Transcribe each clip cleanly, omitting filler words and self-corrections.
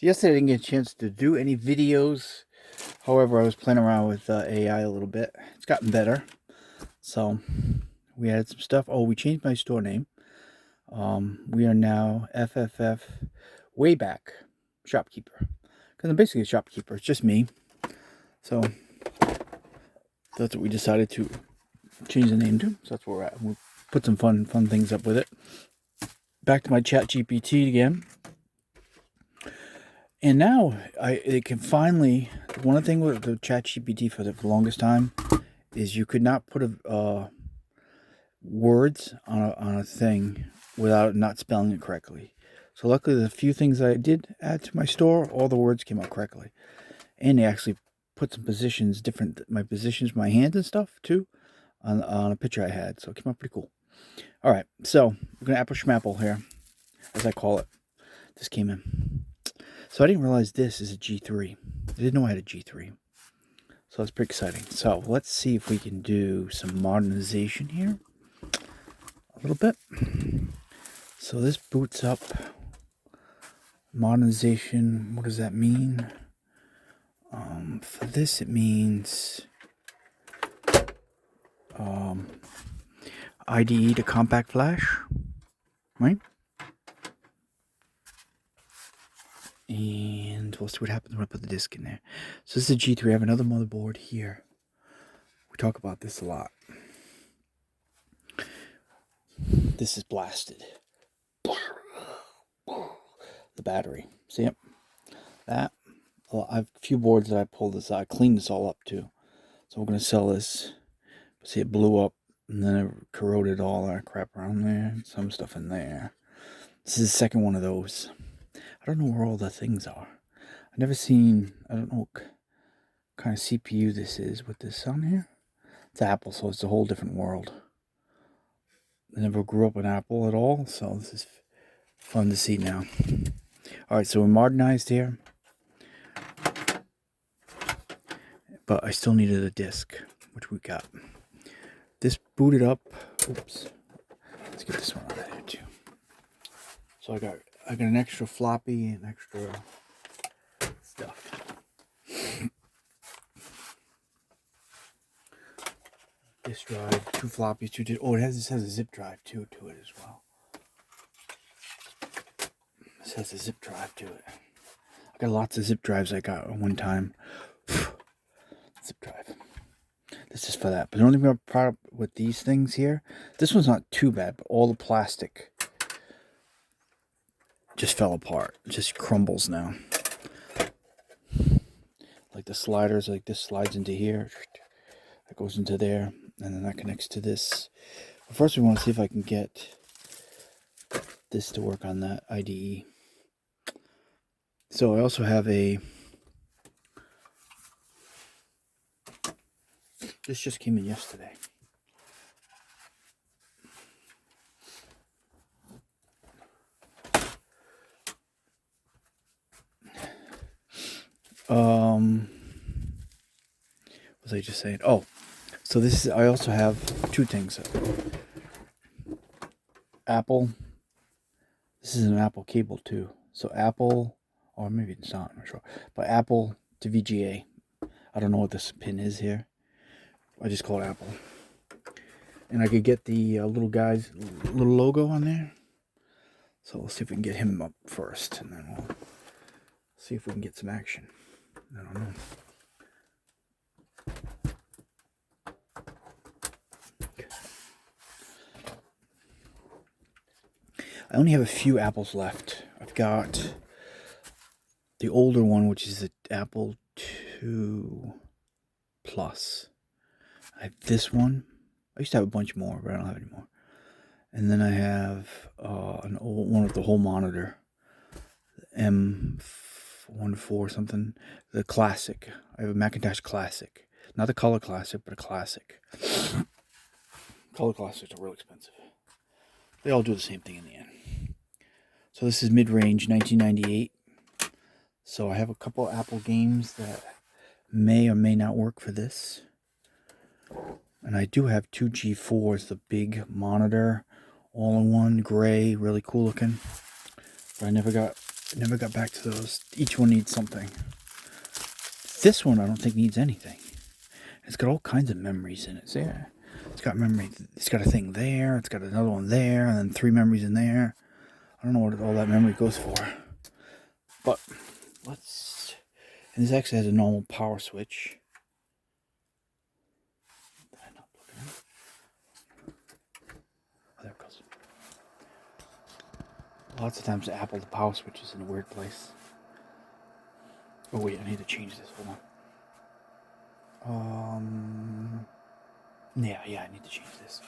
So yesterday I didn't get a chance to do any videos. However, I was playing around with AI a little bit. It's gotten better. So we added some stuff. Oh, we changed my store name. We are now FFF Wayback Shopkeeper. Because I'm basically a shopkeeper. It's just me. So that's what we decided to change the name to. So that's where we're at. We'll put some fun things up with it. Back to my chat GPT again. And now it can finally. One thing with the ChatGPT for the longest time is you could not put words on a thing without not spelling it correctly. So luckily, the few things I did add to my store, all the words came out correctly, and they actually put some positions different. My positions, my hands and stuff too, on a picture I had. So it came out pretty cool. All right, so we're gonna SmApplle here, as I call it. This came in. So I didn't realize this is a G3. I didn't know I had a G3. So that's pretty exciting. So let's see if we can do some modernization here. A little bit. So this boots up. Modernization, what does that mean? For this it means IDE to compact flash, right? And we'll see what happens when I put the disk in there. So this is a G3. I have another motherboard here. We talk about this a lot. This is blasted. The battery. See it? That. Well, I have a few boards that I pulled this out. I cleaned this all up too. So we're going to sell this. See, it blew up and then it corroded all that crap around there. Some stuff in there. This is the second one of those. I don't know where all the things are. I've never seen, I don't know what kind of CPU this is with this on here. It's Apple, so it's a whole different world. I never grew up in Apple at all, so this is fun to see now. Alright, so we're modernized here. But I still needed a disk, which we got. This booted up. Oops. Let's get this one out of there too. So I got an extra floppy and extra stuff. Disk drive, 2 floppies, 2 disks. Oh, this has a zip drive too to it as well. This has a zip drive to it. I got lots of zip drives I got at one time. Zip drive. This is for that. But the only problem with these things here, this one's not too bad, but all the plastic just fell apart. It just crumbles now. Like the sliders, like this slides into here. That goes into there. And then that connects to this. But first we want to see if I can get this to work on that IDE. So I also have this just came in yesterday. What was I just saying? Oh, so this is, I also have 2 things. Apple. This is an Apple cable too. So Apple, or maybe it's not, I'm not sure. But Apple to VGA. I don't know what this pin is here. I just call it Apple. And I could get the little guy's little logo on there. So we'll see if we can get him up first, and then we'll see if we can get some action. I don't know. Okay. I only have a few apples left. I've got the older one, which is the Apple II Plus. I have this one. I used to have a bunch more, but I don't have any more. And then I have an old one with the whole monitor, the M14 something, the Classic. I have a Macintosh Classic, not the Color Classic, but a Classic. Color Classics are real expensive. They all do the same thing in the end. So this is mid-range 1998. So I have a couple Apple games that may or may not work for this. And I do have 2 G4s, the big monitor, all-in-one, gray, really cool looking. But I never got I never got back to those. Each one needs something. This one I don't think needs anything. It's got all kinds of memories in it. See, it's got memory. It's got a thing there. It's got another one there, and then 3 memories in there. I don't know what all that memory goes for. But let's. And this actually has a normal power switch. Did I not plug it in? Oh, there it goes. Lots of times the power switch is in a weird place. Oh wait, I need to change this. Hold on. Yeah, I need to change this.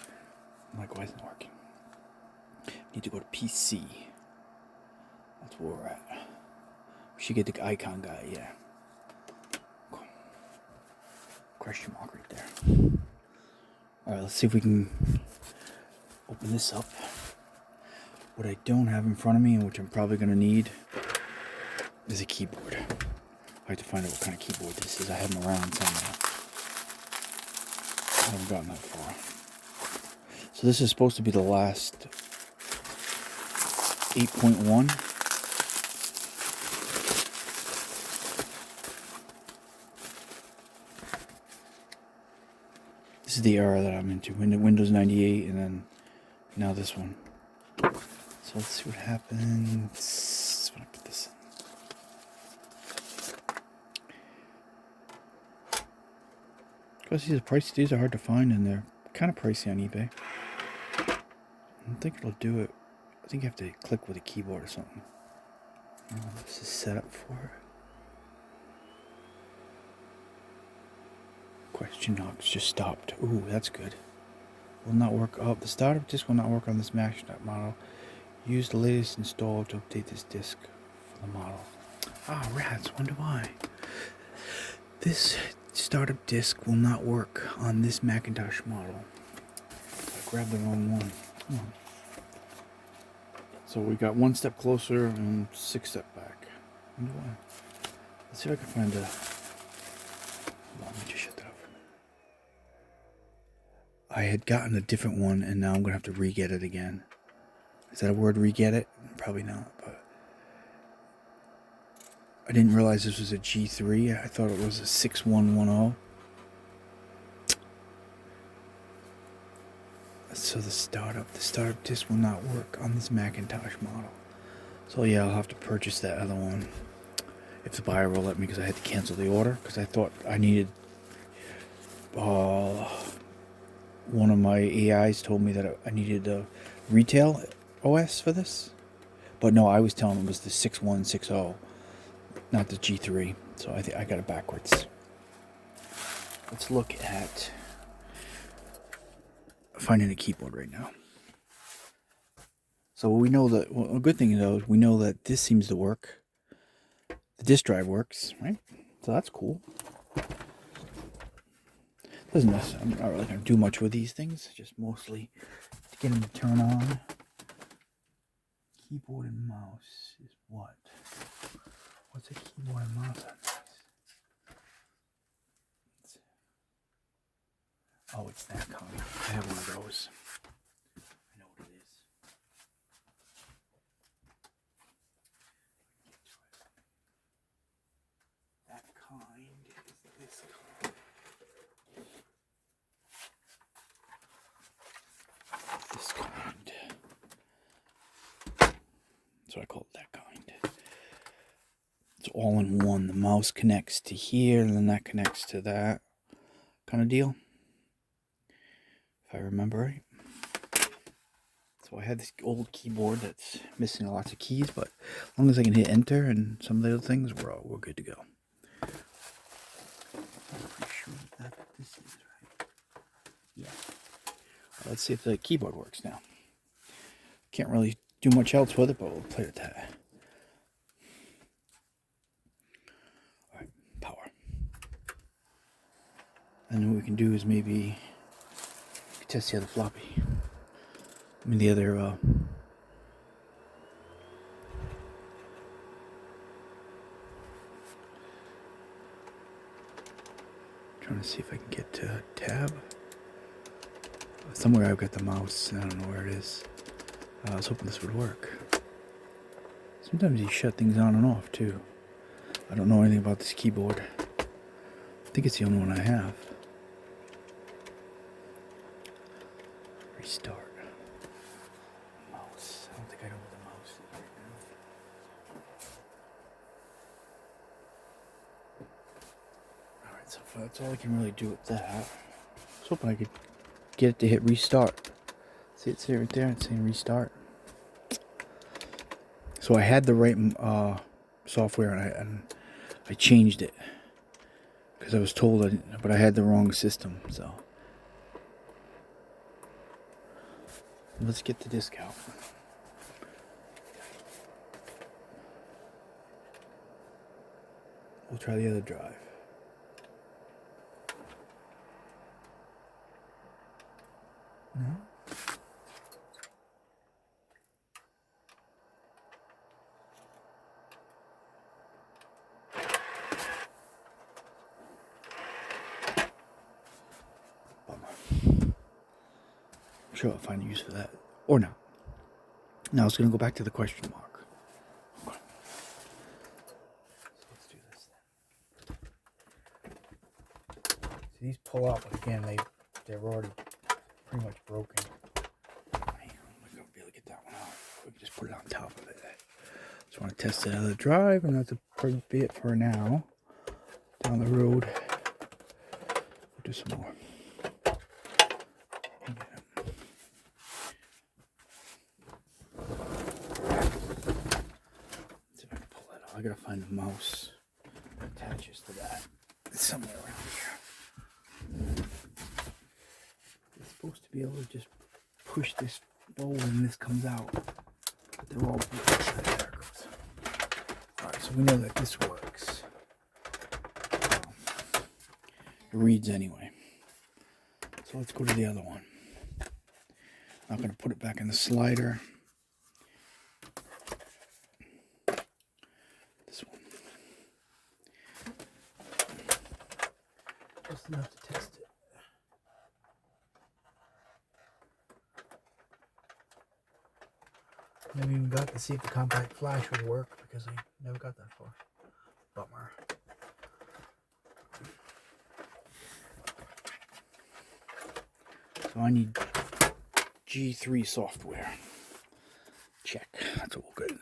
I'm like, why isn't it working? Need to go to PC. That's where we're at. We should get the icon guy, yeah. Cool. Question mark right there. Alright, let's see if we can open this up. What I don't have in front of me, and which I'm probably going to need, is a keyboard. I have to find out what kind of keyboard this is. I have them around somewhere. I haven't gotten that far. So this is supposed to be the last 8.1. This is the era that I'm into. Windows 98 and then now this one. So let's see what happens when I put this in. Because these are hard to find and they're kind of pricey on eBay. I don't think it'll do it. I think you have to click with a keyboard or something. This is set up for it. Question knocks just stopped. Ooh, that's good. Will not work. Oh, the startup disk will not work on this Mac model. Use the latest install to update this disk for the model. Ah, rats, wonder why. This startup disk will not work on this Macintosh model. I grabbed the wrong one. So we got 1 step closer and 6 steps back. Wonder why. Let's see if I can find a... Hold on, let me just shut that off for a minute. I had gotten a different one and now I'm going to have to re-get it again. Is that a word, re-get it? Probably not, but... I didn't realize this was a G3. I thought it was a 6110. So the startup disk will not work on this Macintosh model. So yeah, I'll have to purchase that other one. If the buyer will let me, because I had to cancel the order. Because I thought I needed... one of my AIs told me that I needed a retail OS for this. But no, I was telling him it was the 6160. Not the G3, so I think I got it backwards. Let's look at finding a keyboard right now. So we know that, well, a good thing though is we know that this seems to work. The disk drive works, right? So that's cool. I'm not really going to do much with these things, just mostly to get them to turn on. Keyboard and mouse is what? What's a keyboard and mouse on these? Oh, it's that kind. I have one of those. I know what it is. That kind is this kind. This kind. So I call it that kind. It's all in one. The mouse connects to here, and then that connects to that kind of deal. If I remember right. So I had this old keyboard that's missing lots of keys, but as long as I can hit enter and some of the other things, we're good to go. I'm pretty sure that this is right. Yeah. Let's see if the keyboard works now. Can't really do much else with it, but we'll play with that. Alright, power. And what we can do is maybe test the other floppy. I mean the other trying to see if I can get to tab. Somewhere I've got the mouse and I don't know where it is. I was hoping this would work. So Sometimes you shut things on and off too. I don't know anything about this keyboard. I think it's the only one I have. Restart. Mouse. I don't think I know what the mouse is right now. Alright, so that's all I can really do with that. I was hoping I could get it to hit restart. See, it's right there, it's saying restart. So I had the right software and I changed it because I was told but I had the wrong system. So let's get the disc out. We'll try the other drive. No. I'm sure I'll find a use for that. Or not. Now it's going to go back to the question mark. Okay. So let's do this then. See, these pull out, but again, they're already pretty much broken. I'm not going to be able to get that one out. We can just put it on top of it. Just want to test the other drive, and that's pretty be it for now. Down the road, we'll do some more. I gotta find the mouse that attaches to that. It's somewhere around here. It's supposed to be able to just push this forward and this comes out. But they're all there it goes. Alright, so we know that this works. It reads anyway. So let's go to the other one. I'm gonna put it back in the slider. Just enough to test it. Never even got to see if the compact flash would work because I never got that far. Bummer. So I need G3 software. Check. That's all good.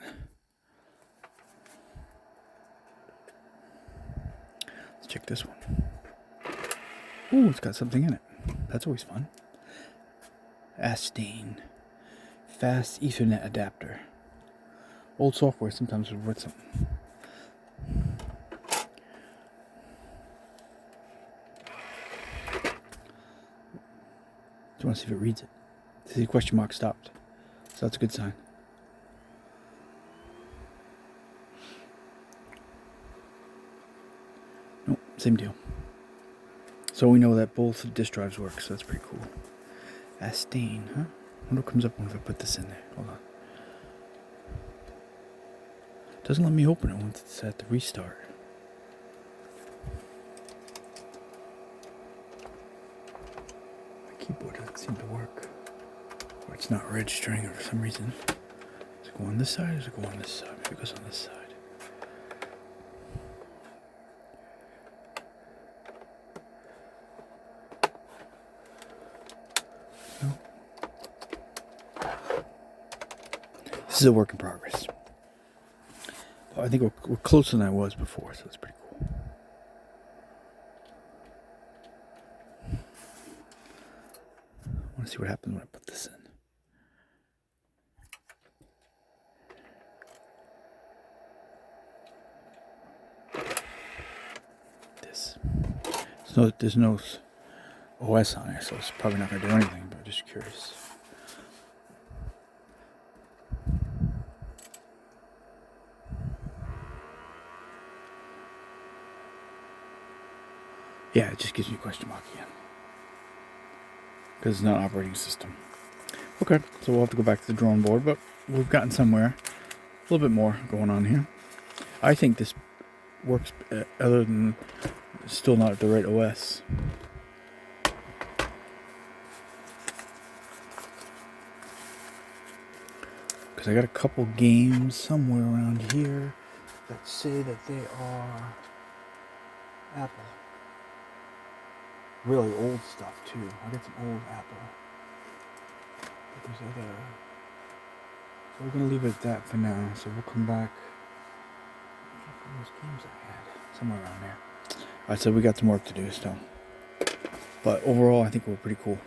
Let's check this one. Ooh, it's got something in it. That's always fun. SmApplle. Fast Ethernet adapter. Old software sometimes would worth something. Do you want to see if it reads it? See, the question mark stopped. So that's a good sign. Nope, same deal. So we know that both disk drives work, so that's pretty cool. SmApplle, huh? I wonder what comes up when I put this in there. Hold on. Doesn't let me open it once it's at the restart. My keyboard doesn't seem to work. Or it's not registering for some reason. Does it go on this side or does it go on this side? Maybe it goes on this side. No. This is a work in progress. I think we're closer than I was before, so it's pretty cool. I want to see what happens when I put this in. This. So there's no OS on it, so it's probably not going to do anything, but I'm just curious. Yeah, it just gives me a question mark again. Because it's not an operating system. Okay, so we'll have to go back to the drawing board, but we've gotten somewhere. A little bit more going on here. I think this works other than still not the right OS. because I got a couple games somewhere around here that say that they are Apple. Really old stuff too. I got some old Apple. But there's other. So we're gonna leave it at that for now. So we'll come back. Those games I had somewhere around there. Alright, so we got some work to do still. But overall, I think we're pretty cool.